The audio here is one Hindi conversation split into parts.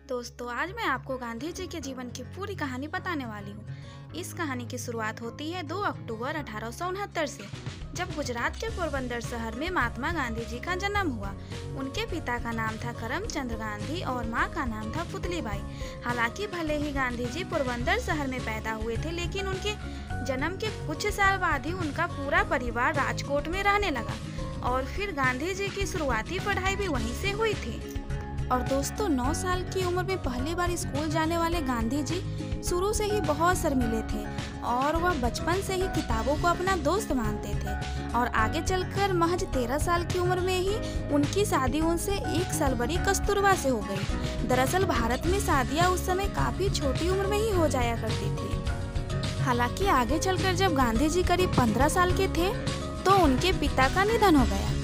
दोस्तों, आज मैं आपको गांधी जी के जीवन की पूरी कहानी बताने वाली हूँ। इस कहानी की शुरुआत होती है 2 अक्टूबर 1869 से, जब गुजरात के पोरबंदर शहर में महात्मा गांधी जी का जन्म हुआ। उनके पिता का नाम था करमचंद गांधी और मां का नाम था पुतलीबाई। हालांकि भले ही गांधी जी पोरबंदर शहर में पैदा हुए थे, लेकिन उनके जन्म के कुछ साल बाद ही उनका पूरा परिवार राजकोट में रहने लगा और फिर गांधी जी की शुरुआती पढ़ाई भी वहीं से हुई थी। और दोस्तों, 9 साल की उम्र में पहली बार स्कूल जाने वाले गांधी जी शुरू से ही बहुत शर्मीले थे और वह बचपन से ही किताबों को अपना दोस्त मानते थे। और आगे चलकर महज 13 साल की उम्र में ही उनकी शादी उनसे 1 साल बड़ी कस्तूरबा से हो गई। दरअसल भारत में शादियां उस समय काफी छोटी उम्र में ही हो जाया करती थी। हालांकि आगे चलकर जब गांधी जी करीब 15 साल के थे तो उनके पिता का निधन हो गया।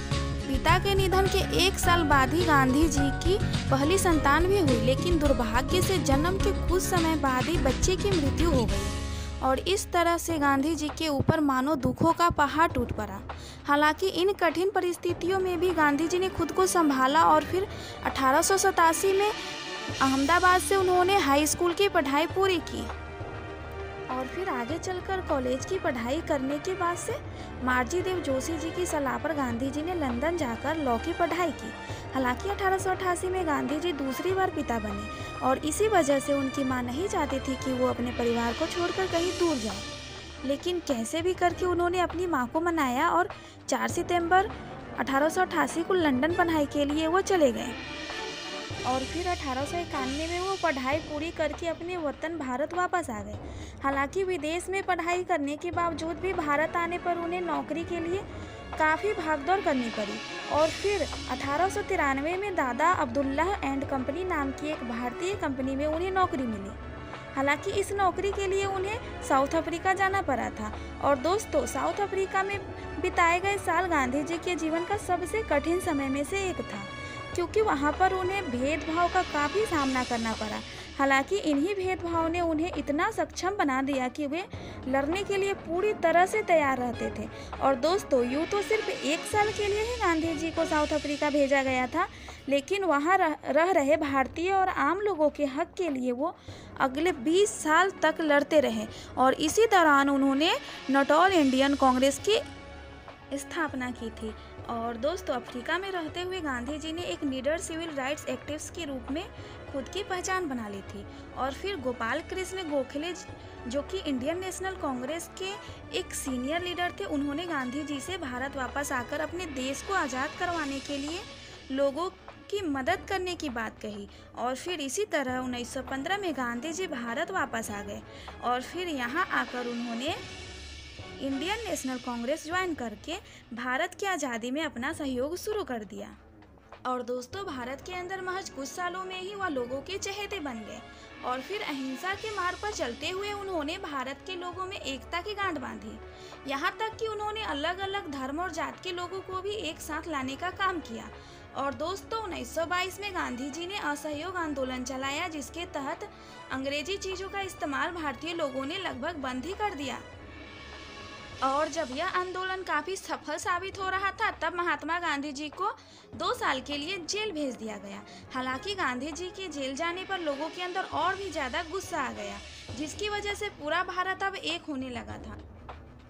पिता के निधन के 1 साल बाद ही गांधी जी की पहली संतान भी हुई, लेकिन दुर्भाग्य से जन्म के कुछ समय बाद ही बच्चे की मृत्यु हो गई और इस तरह से गांधी जी के ऊपर मानो दुखों का पहाड़ टूट पड़ा। हालांकि इन कठिन परिस्थितियों में भी गांधी जी ने खुद को संभाला और फिर 1887 में अहमदाबाद से उन्होंने हाई स्कूल की पढ़ाई पूरी की और फिर आगे चलकर कॉलेज की पढ़ाई करने के बाद से मारजी देव जोशी जी की सलाह पर गांधी जी ने लंदन जाकर लॉ की पढ़ाई की। हालांकि 1888 में गांधी जी दूसरी बार पिता बने और इसी वजह से उनकी मां नहीं चाहती थी कि वो अपने परिवार को छोड़कर कहीं दूर जाए, लेकिन कैसे भी करके उन्होंने अपनी मां को मनाया और 4 सितंबर 1888 को लंदन पढ़ाई के लिए वो चले गए और फिर 1891 में वो पढ़ाई पूरी करके अपने वतन भारत वापस आ गए। हालांकि विदेश में पढ़ाई करने के बावजूद भी भारत आने पर उन्हें नौकरी के लिए काफ़ी भागदौड़ करनी पड़ी और फिर 1893 में दादा अब्दुल्लाह एंड कंपनी नाम की एक भारतीय कंपनी में उन्हें नौकरी मिली। हालांकि इस नौकरी के लिए उन्हें साउथ अफ्रीका जाना पड़ा था और दोस्तों, साउथ अफ्रीका में बिताए गए साल गांधी जी के जीवन का सबसे कठिन समय में से एक था, क्योंकि वहाँ पर उन्हें भेदभाव का काफ़ी सामना करना पड़ा। हालांकि इन्हीं भेदभाव ने उन्हें इतना सक्षम बना दिया कि वे लड़ने के लिए पूरी तरह से तैयार रहते थे। और दोस्तों, यूँ तो सिर्फ 1 साल के लिए ही गांधी जी को साउथ अफ्रीका भेजा गया था, लेकिन वहाँ रह रहे भारतीय और आम लोगों के हक के लिए वो अगले 20 साल तक लड़ते रहे और इसी दौरान उन्होंने नॉट ऑल इंडियन कांग्रेस की स्थापना की थी। और दोस्तों, अफ्रीका में रहते हुए गांधी जी ने एक लीडर सिविल राइट्स एक्टिविस्ट के रूप में खुद की पहचान बना ली थी और फिर गोपाल कृष्ण गोखले, जो कि इंडियन नेशनल कांग्रेस के एक सीनियर लीडर थे, उन्होंने गांधी जी से भारत वापस आकर अपने देश को आज़ाद करवाने के लिए लोगों की मदद करने की बात कही। और फिर इसी तरह 1915 में गांधी जी भारत वापस आ गए और फिर यहाँ आकर उन्होंने इंडियन नेशनल कांग्रेस ज्वाइन करके भारत की आज़ादी में अपना सहयोग शुरू कर दिया। और दोस्तों, भारत के अंदर महज कुछ सालों में ही वह लोगों के चहेते बन गए और फिर अहिंसा के मार्ग पर चलते हुए उन्होंने भारत के लोगों में एकता की गांठ बांधी। यहाँ तक कि उन्होंने अलग अलग धर्म और जात के लोगों को भी एक साथ लाने का काम किया। और दोस्तों, 1922 में गांधी जी ने असहयोग आंदोलन चलाया, जिसके तहत अंग्रेजी चीज़ों का इस्तेमाल भारतीय लोगों ने लगभग बंद ही कर दिया। और जब यह आंदोलन काफ़ी सफल साबित हो रहा था, तब महात्मा गांधी जी को 2 साल के लिए जेल भेज दिया गया। हालांकि गांधी जी के जेल जाने पर लोगों के अंदर और भी ज़्यादा गुस्सा आ गया, जिसकी वजह से पूरा भारत अब एक होने लगा था।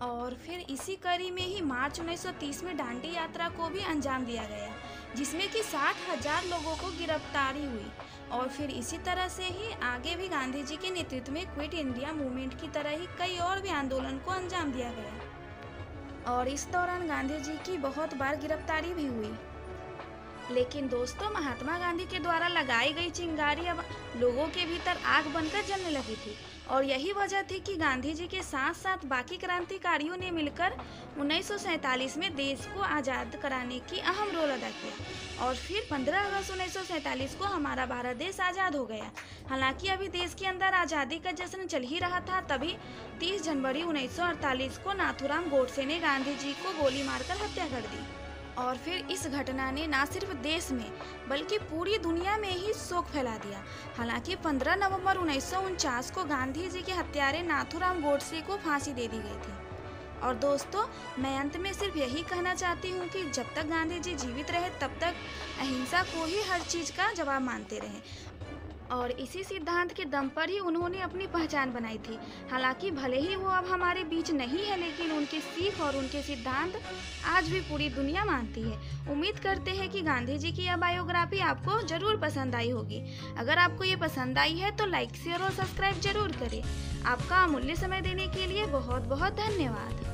और फिर इसी कड़ी में ही मार्च 1930 में दांडी यात्रा को भी अंजाम दिया गया, जिसमें कि 60,000 लोगों को गिरफ्तारी हुई। और फिर इसी तरह से ही आगे भी गांधी जी के नेतृत्व में क्विट इंडिया मूवमेंट की तरह ही कई और भी आंदोलन को अंजाम दिया गया और इस दौरान गांधी जी की बहुत बार गिरफ्तारी भी हुई। लेकिन दोस्तों, महात्मा गांधी के द्वारा लगाई गई चिंगारी अब लोगों के भीतर आग बनकर जलने लगी थी और यही वजह थी कि गांधी जी के साथ साथ बाकी क्रांतिकारियों ने मिलकर 1947 में देश को आज़ाद कराने की अहम रोल अदा किया और फिर 15 अगस्त 1947 को हमारा भारत देश आज़ाद हो गया। हालांकि अभी देश के अंदर आज़ादी का जश्न चल ही रहा था, तभी 30 जनवरी 1948 को नाथूराम गोडसे ने गांधी जी को गोली मारकर हत्या कर दी। और फिर इस घटना ने न सिर्फ देश में बल्कि पूरी दुनिया में ही शोक फैला दिया। हालांकि 15 नवंबर 1949 को गांधी जी के हत्यारे नाथूराम गोडसे को फांसी दे दी गई थी। और दोस्तों, मैं अंत में सिर्फ यही कहना चाहती हूँ कि जब तक गांधी जी जीवित रहे तब तक अहिंसा को ही हर चीज़ का जवाब मानते रहे। और इसी सिद्धांत के दम पर ही उन्होंने अपनी पहचान बनाई थी। हालांकि भले ही वो अब हमारे बीच नहीं है, लेकिन उनकी सीख और उनके सिद्धांत आज भी पूरी दुनिया मानती है। उम्मीद करते हैं कि गांधी जी की यह बायोग्राफी आपको जरूर पसंद आई होगी। अगर आपको ये पसंद आई है तो लाइक, शेयर और सब्सक्राइब जरूर करें। आपका अमूल्य समय देने के लिए बहुत बहुत धन्यवाद।